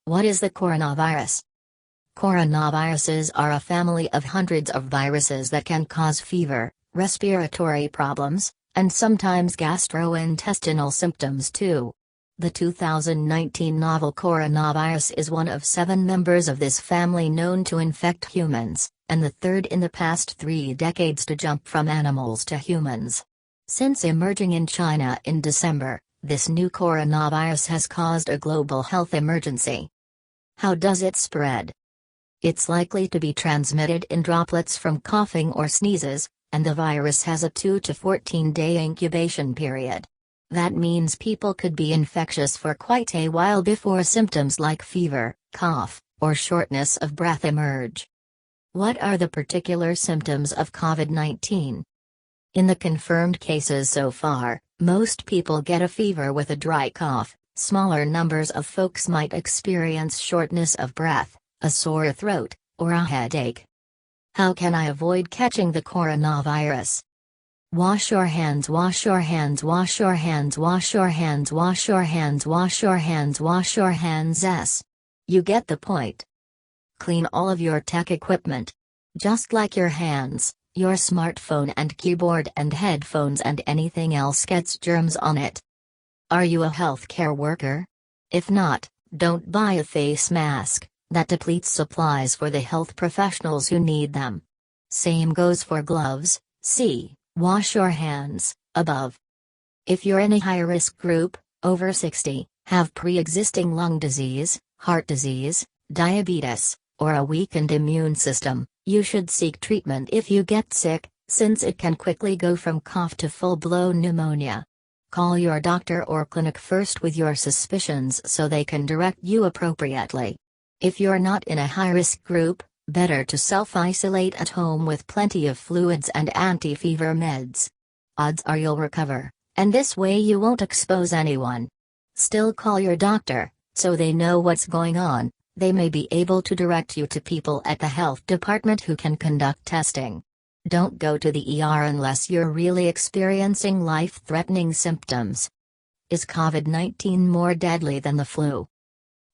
What is the coronavirus? Coronaviruses are a family of hundreds of viruses that can cause fever, respiratory problems, and sometimes gastrointestinal symptoms too. The 2019 novel coronavirus is one of 7 members of this family known to infect humans, and the third in the past 3 decades to jump from animals to humans. Since emerging in China in December, this new coronavirus has caused a global health emergency. How does it spread? It's likely to be transmitted in droplets from coughing or sneezes, and the virus has a 2 to 14-day incubation period. That means people could be infectious for quite a while before symptoms like fever, cough, or shortness of breath emerge. What are the particular symptoms of COVID-19? In the confirmed cases so far, most people get a fever with a dry cough. Smaller numbers of folks might experience shortness of breath, a sore throat, or a headache. How can I avoid catching the coronavirus? Wash your hands, wash your hands, wash your hands, wash your hands, wash your hands, wash your hands, wash your hands. You get the point. Clean all of your tech equipment. Just like your hands, your smartphone and keyboard and headphones and anything else gets germs on it. Are you a healthcare worker? If not, don't buy a face mask that depletes supplies for the health professionals who need them. Same goes for gloves. See, wash your hands, above. If you're in a high-risk group, over 60, have pre-existing lung disease, heart disease, diabetes, or a weakened immune system, you should seek treatment if you get sick, since it can quickly go from cough to full-blown pneumonia. Call your doctor or clinic first with your suspicions so they can direct you appropriately. If you're not in a high-risk group, better to self-isolate at home with plenty of fluids and anti-fever meds. Odds are you'll recover, and this way you won't expose anyone. Still call your doctor, so they know what's going on. They may be able to direct you to people at the health department who can conduct testing. Don't go to the ER unless you're really experiencing life-threatening symptoms. Is COVID-19 more deadly than the flu?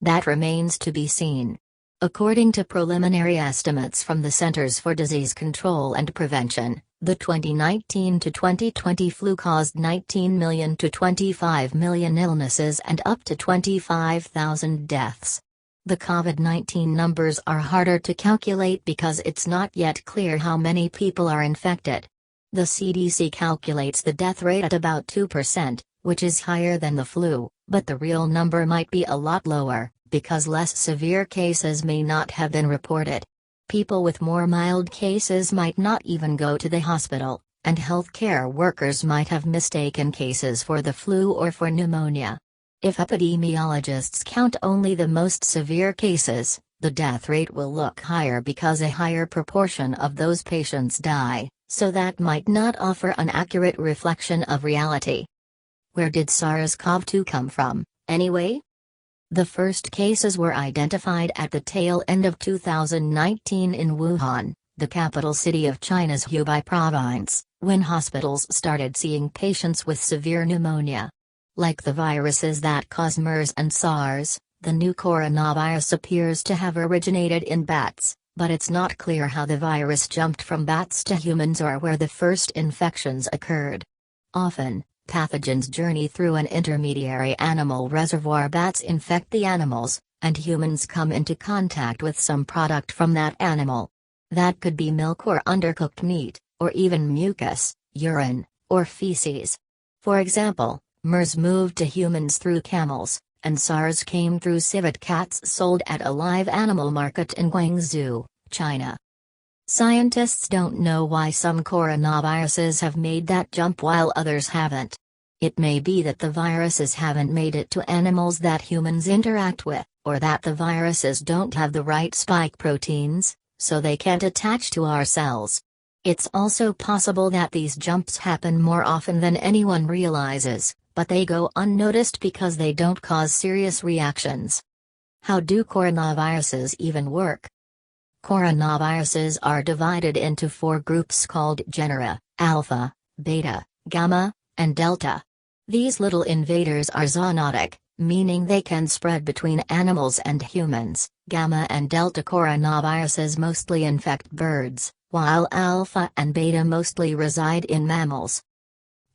That remains to be seen. According to preliminary estimates from the Centers for Disease Control and Prevention, the 2019 to 2020 flu caused 19 million to 25 million illnesses and up to 25,000 deaths. The COVID-19 numbers are harder to calculate because it's not yet clear how many people are infected. The CDC calculates the death rate at about 2%, which is higher than the flu, but the real number might be a lot lower, because less severe cases may not have been reported. People with more mild cases might not even go to the hospital, and healthcare workers might have mistaken cases for the flu or for pneumonia. If epidemiologists count only the most severe cases, the death rate will look higher because a higher proportion of those patients die, so that might not offer an accurate reflection of reality. Where did SARS-CoV-2 come from, anyway? The first cases were identified at the tail end of 2019 in Wuhan, the capital city of China's Hubei province, when hospitals started seeing patients with severe pneumonia. Like the viruses that cause MERS and SARS, the new coronavirus appears to have originated in bats, but it's not clear how the virus jumped from bats to humans or where the first infections occurred. Often, pathogens journey through an intermediary animal reservoir. Bats infect the animals, and humans come into contact with some product from that animal. That could be milk or undercooked meat, or even mucus, urine, or feces. For example, MERS moved to humans through camels, and SARS came through civet cats sold at a live animal market in Guangzhou, China. Scientists don't know why some coronaviruses have made that jump while others haven't. It may be that the viruses haven't made it to animals that humans interact with, or that the viruses don't have the right spike proteins, so they can't attach to our cells. It's also possible that these jumps happen more often than anyone realizes, but they go unnoticed because they don't cause serious reactions. How do coronaviruses even work? Coronaviruses are divided into 4 groups called genera: alpha, beta, gamma, and delta. These little invaders are zoonotic, meaning they can spread between animals and humans. Gamma and delta coronaviruses mostly infect birds, while alpha and beta mostly reside in mammals.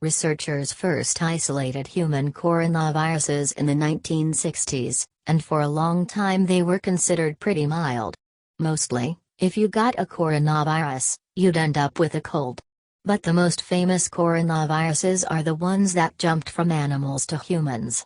Researchers first isolated human coronaviruses in the 1960s, and for a long time they were considered pretty mild. Mostly, if you got a coronavirus, you'd end up with a cold. But the most famous coronaviruses are the ones that jumped from animals to humans.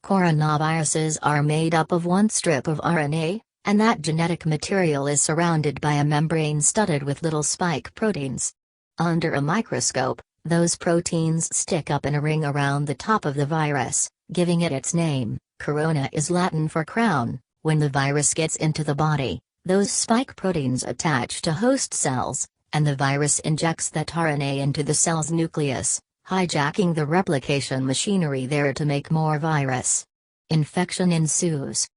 Coronaviruses are made up of one strip of RNA, and that genetic material is surrounded by a membrane studded with little spike proteins. Under a microscope, those proteins stick up in a ring around the top of the virus, giving it its name. Corona is Latin for crown. When the virus gets into the body, those spike proteins attach to host cells, and the virus injects that RNA into the cell's nucleus, hijacking the replication machinery there to make more virus. Infection ensues.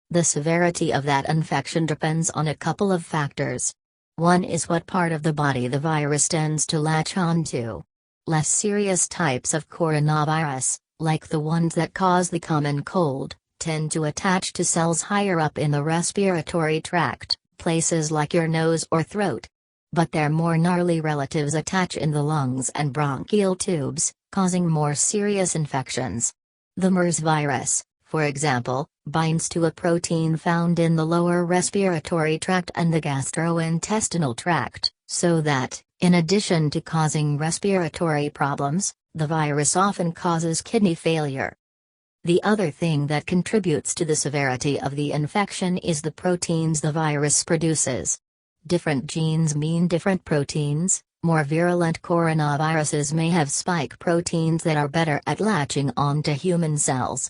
The severity of that infection depends on a couple of factors. One is what part of the body the virus tends to latch onto. Less serious types of coronavirus, like the ones that cause the common cold, tend to attach to cells higher up in the respiratory tract, places like your nose or throat. But their more gnarly relatives attach in the lungs and bronchial tubes, causing more serious infections. The MERS virus, for example, binds to a protein found in the lower respiratory tract and the gastrointestinal tract, so that, in addition to causing respiratory problems, the virus often causes kidney failure. The other thing that contributes to the severity of the infection is the proteins the virus produces. Different genes mean different proteins. More virulent coronaviruses may have spike proteins that are better at latching onto human cells,